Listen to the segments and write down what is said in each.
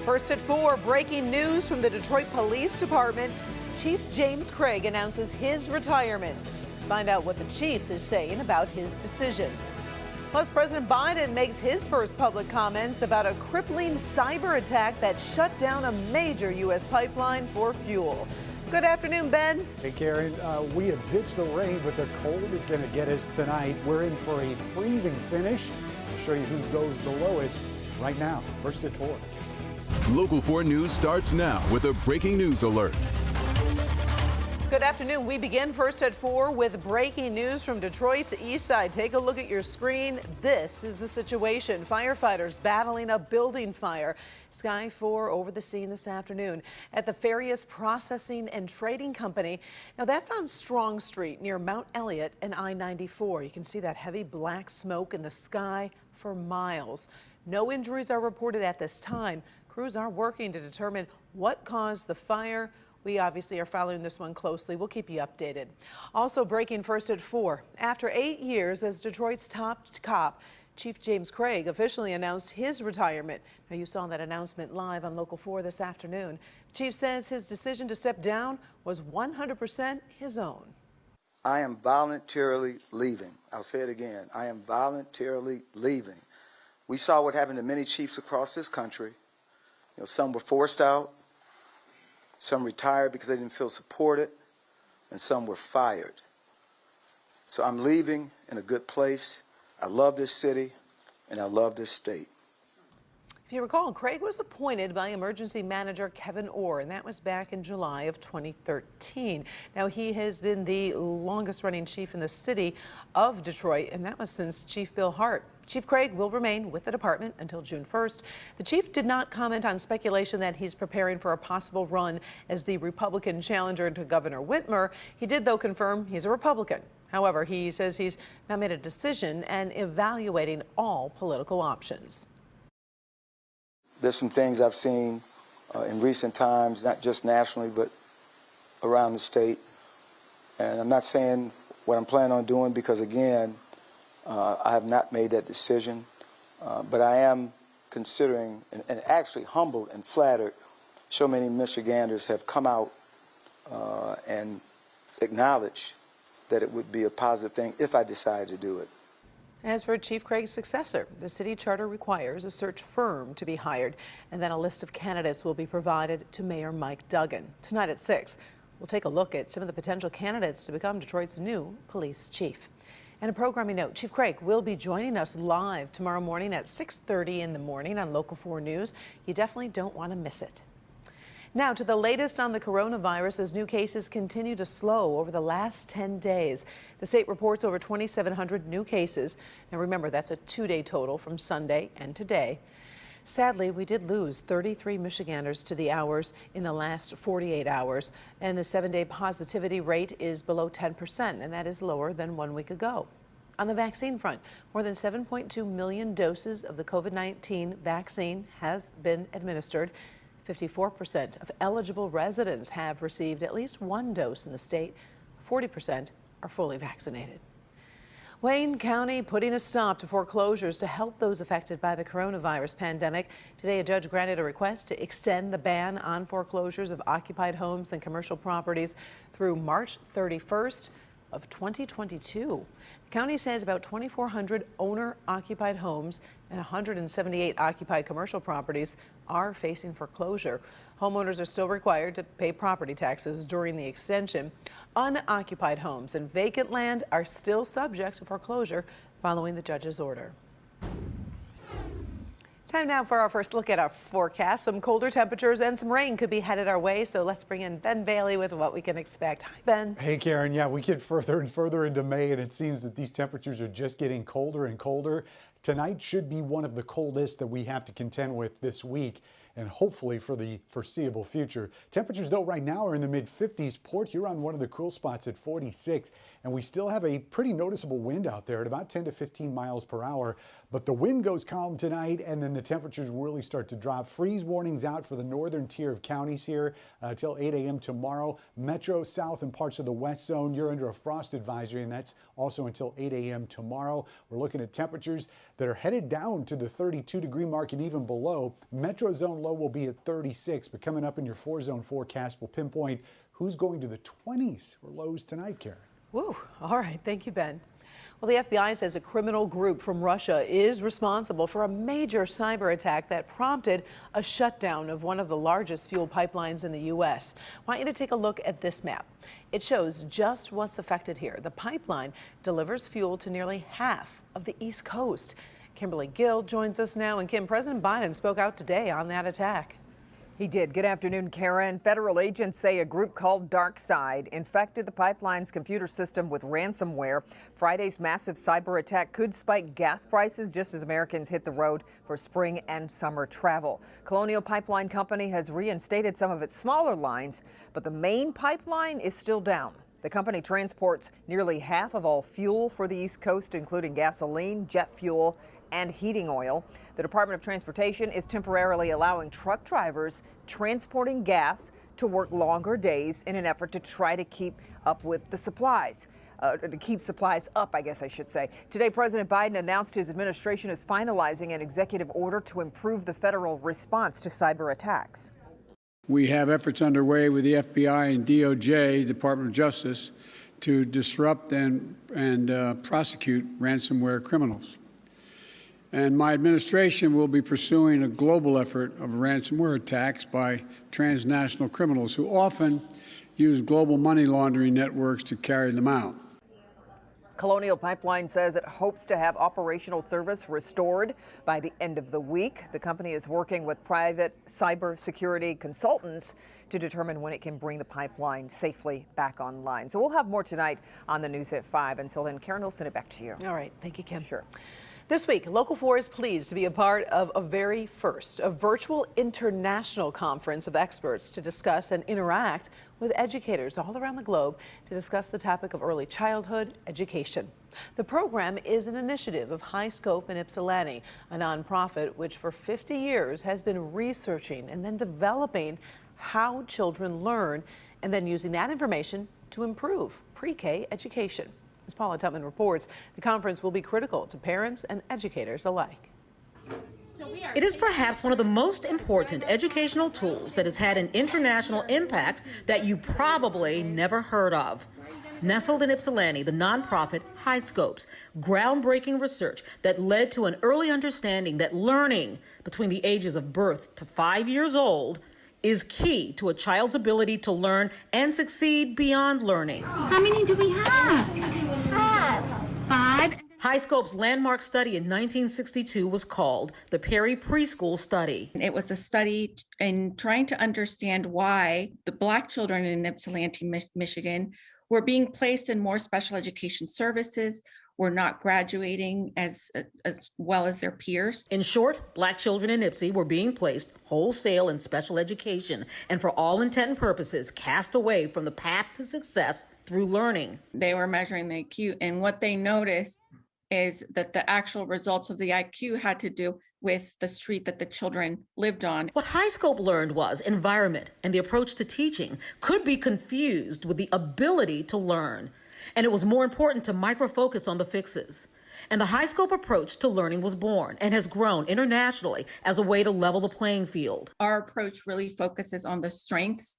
First at 4, breaking news from the Detroit Police Department. Chief James Craig announces his retirement. Find out what the chief is saying about his decision. Plus, President Biden makes his first public comments about a crippling cyber attack that shut down a major U.S. pipeline for fuel. Good afternoon, Ben. Hey, Karen. We have ditched the rain, but the cold is going to get us tonight. We're in for a freezing finish. I'll show you who goes the lowest right now. First at 4. Local 4 News starts now with a breaking news alert. Good afternoon. We begin first at 4 with breaking news from Detroit's east side. Take a look at your screen. This is the situation. Firefighters battling a building fire. Sky 4 over the scene this afternoon at the Farias Processing and Trading Company. Now that's on Strong Street near Mount Elliott and I-94. You can see that heavy black smoke in the sky for miles. No injuries are reported at this time. Crews are working to determine what caused the fire. We obviously are following this one closely. We'll keep you updated. Also breaking first at 4. After 8 years as Detroit's top cop, Chief James Craig officially announced his retirement. Now you saw that announcement live on Local 4 this afternoon. Chief says his decision to step down was 100% his own. I am voluntarily leaving. I'll say it again. I am voluntarily leaving. We saw what happened to many chiefs across this country. Some were forced out. Some retired because they didn't feel supported, and some were fired. So I'm leaving in a good place. I love this city, and I love this state. If you recall, Craig was appointed by emergency manager Kevin Orr, and that was back in July of 2013. Now, he has been the longest-running chief in the city of Detroit, and that was since Chief Bill Hart. Chief Craig will remain with the department until June 1st. The chief did not comment on speculation that he's preparing for a possible run as the Republican challenger to Governor Whitmer. He did, though, confirm he's a Republican. However, he says he's now made a decision and evaluating all political options. There's some things I've seen in recent times, not just nationally, but around the state. And I'm not saying what I'm planning on doing because, again, I have not made that decision, but I am considering and actually humbled and flattered so many Michiganders have come out and acknowledged that it would be a positive thing if I decide to do it. As for Chief Craig's successor, the city charter requires a search firm to be hired, and then a list of candidates will be provided to Mayor Mike Duggan. Tonight at 6, we'll take a look at some of the potential candidates to become Detroit's new police chief. And a programming note, Chief Craig will be joining us live tomorrow morning at 6:30 in the morning on Local 4 News. You definitely don't want to miss it. Now to the latest on the coronavirus as new cases continue to slow over the last 10 days. The state reports over 2,700 new cases. Now remember, that's a 2-day total from Sunday and today. Sadly, we did lose 33 Michiganders to the hours in the last 48 hours, and the 7-day positivity rate is below 10%, and that is lower than 1 week ago. On the vaccine front, more than 7.2 million doses of the COVID-19 vaccine has been administered. 54% of eligible residents have received at least 1 dose in the state. 40% are fully vaccinated. Wayne County putting a stop to foreclosures to help those affected by the coronavirus pandemic. Today, a judge granted a request to extend the ban on foreclosures of occupied homes and commercial properties through March 31st of 2022. The county says about 2,400 owner-occupied homes and 178 occupied commercial properties are facing foreclosure. Homeowners are still required to pay property taxes during the extension. Unoccupied homes and vacant land are still subject to foreclosure following the judge's order. Time now for our first look at our forecast. Some colder temperatures and some rain could be headed our way, so let's bring in Ben Bailey with what we can expect. Hi, Ben. Hey, Karen. Yeah, we get further and further into May, and it seems that these temperatures are just getting colder and colder. Tonight should be one of the coldest that we have to contend with this week, and hopefully for the foreseeable future. Temperatures, though, right now are in the mid-50s. Port Huron, one of the cool spots at 46, and we still have a pretty noticeable wind out there at about 10 to 15 miles per hour. But the wind goes calm tonight, and then the temperatures really start to drop. Freeze warnings out for the northern tier of counties here till 8 a.m. tomorrow. Metro, south, and parts of the west zone, you're under a frost advisory, and that's also until 8 a.m. tomorrow. We're looking at temperatures that are headed down to the 32-degree mark and even below. Metro zone low will be at 36, but coming up in your 4-zone forecast, we'll pinpoint who's going to the 20s for lows tonight, Karen. Woo, all right, thank you, Ben. Well, the FBI says a criminal group from Russia is responsible for a major cyber attack that prompted a shutdown of one of the largest fuel pipelines in the U.S. I want you to take a look at this map. It shows just what's affected here. The pipeline delivers fuel to nearly half of the East Coast. Kimberly Gill joins us now. And Kim, President Biden spoke out today on that attack. He did. Good afternoon, Karen. Federal agents say a group called DarkSide infected the pipeline's computer system with ransomware. Friday's massive cyber attack could spike gas prices just as Americans hit the road for spring and summer travel. Colonial Pipeline Company has reinstated some of its smaller lines, but the main pipeline is still down. The company transports nearly half of all fuel for the East Coast, including gasoline, jet fuel, and heating oil. The Department of Transportation is temporarily allowing truck drivers transporting gas to work longer days in an effort to try to keep up with the supplies. To keep supplies up, I guess I should say. Today, President Biden announced his administration is finalizing an executive order to improve the federal response to cyber attacks. We have efforts underway with the FBI and DOJ, Department of Justice, to disrupt and prosecute ransomware criminals. And my administration will be pursuing a global effort of ransomware attacks by transnational criminals who often use global money laundering networks to carry them out. Colonial Pipeline says it hopes to have operational service restored by the end of the week. The company is working with private cybersecurity consultants to determine when it can bring the pipeline safely back online. So we'll have more tonight on the news at 5. Until then, Karen, we'll send it back to you. All right, thank you, Kim. Sure. This week, Local 4 is pleased to be a part of a virtual international conference of experts to discuss and interact with educators all around the globe to discuss the topic of early childhood education. The program is an initiative of High Scope in Ypsilanti, a nonprofit which for 50 years has been researching and then developing how children learn and then using that information to improve pre-K education. As Paula Tutman reports, the conference will be critical to parents and educators alike. It is perhaps one of the most important educational tools that has had an international impact that you probably never heard of. Nestled in Ypsilanti, the nonprofit High Scopes, groundbreaking research that led to an early understanding that learning between the ages of birth to 5 years old is key to a child's ability to learn and succeed beyond learning. How many do we have? 5. High Scope's landmark study in 1962 was called the Perry Preschool Study. It was a study in trying to understand why the Black children in Ypsilanti, Michigan, were being placed in more special education services, were not graduating as well as their peers. In short, Black children in Ypsi were being placed wholesale in special education and for all intent and purposes cast away from the path to success through learning. They were measuring the IQ, and what they noticed is that the actual results of the IQ had to do with the street that the children lived on. What High Scope learned was environment and the approach to teaching could be confused with the ability to learn. And it was more important to micro-focus on the fixes. And the High Scope approach to learning was born and has grown internationally as a way to level the playing field. Our approach really focuses on the strengths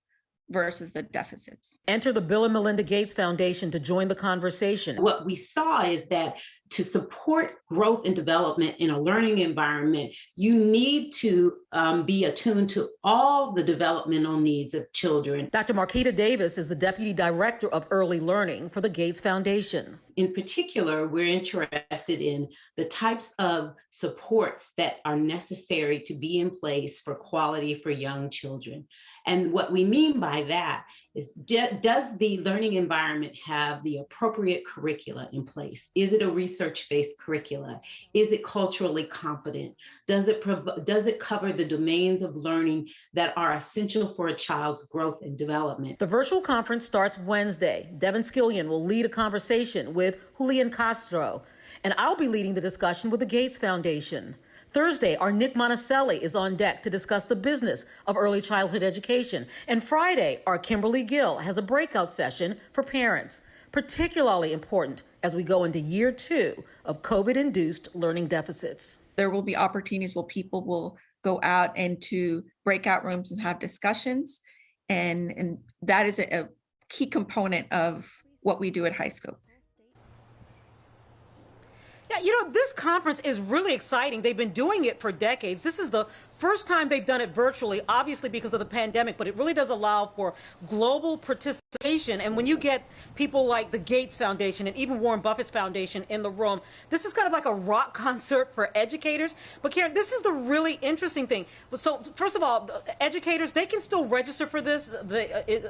versus the deficits. Enter the Bill and Melinda Gates Foundation to join the conversation. What we saw is that to support growth and development in a learning environment, you need to be attuned to all the developmental needs of children. Dr. Marquita Davis is the Deputy Director of Early Learning for the Gates Foundation. In particular, we're interested in the types of supports that are necessary to be in place for quality for young children. And what we mean by that is, does the learning environment have the appropriate curricula in place? Is it a research-based curricula? Is it culturally competent? Does it cover the domains of learning that are essential for a child's growth and development? The virtual conference starts Wednesday. Devin Skillion will lead a conversation with Julian Castro, and I'll be leading the discussion with the Gates Foundation. Thursday, our Nick Monticelli is on deck to discuss the business of early childhood education. And Friday, our Kimberly Gill has a breakout session for parents, particularly important as we go into year 2 of COVID-induced learning deficits. There will be opportunities where people will go out into breakout rooms and have discussions. And that is a key component of what we do at High Scope. Yeah, this conference is really exciting. They've been doing it for decades. This is the first time they've done it virtually, obviously because of the pandemic, but it really does allow for global participation. And when you get people like the Gates Foundation and even Warren Buffett's foundation in the room, this is kind of like a rock concert for educators. But Karen, this is the really interesting thing. So first of all, educators, they can still register for this.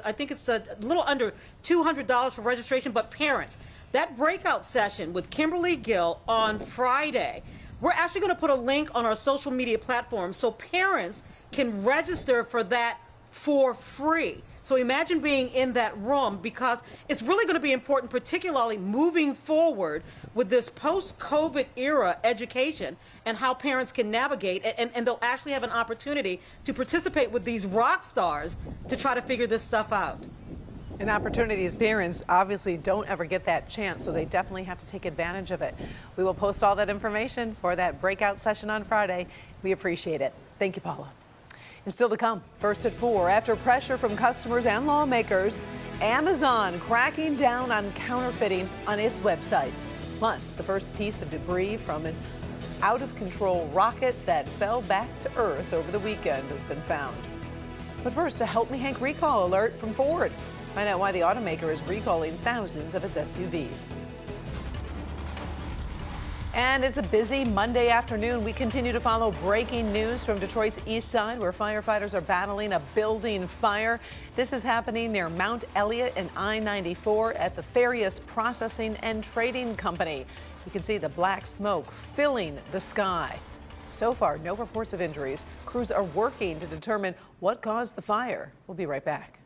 I think it's a little under $200 for registration, but parents, that breakout session with Kimberly Gill on Friday, we're actually going to put a link on our social media platform so parents can register for that for free. So imagine being in that room, because it's really going to be important, particularly moving forward with this post-COVID era education and how parents can navigate, and they'll actually have an opportunity to participate with these rock stars to try to figure this stuff out. An opportunity these parents obviously don't ever get that chance, so they definitely have to take advantage of it. We will post all that information for that breakout session on Friday. We appreciate it. Thank you, Paula. And still to come, first at 4, after pressure from customers and lawmakers, Amazon cracking down on counterfeiting on its website. Plus, the first piece of debris from an out-of-control rocket that fell back to Earth over the weekend has been found. But first, a Help Me Hank recall alert from Ford. Find out why the automaker is recalling thousands of its SUVs. And it's a busy Monday afternoon. We continue to follow breaking news from Detroit's east side, where firefighters are battling a building fire. This is happening near Mount Elliott and I-94 at the Farias Processing and Trading Company. You can see the black smoke filling the sky. So far, no reports of injuries. Crews are working to determine what caused the fire. We'll be right back.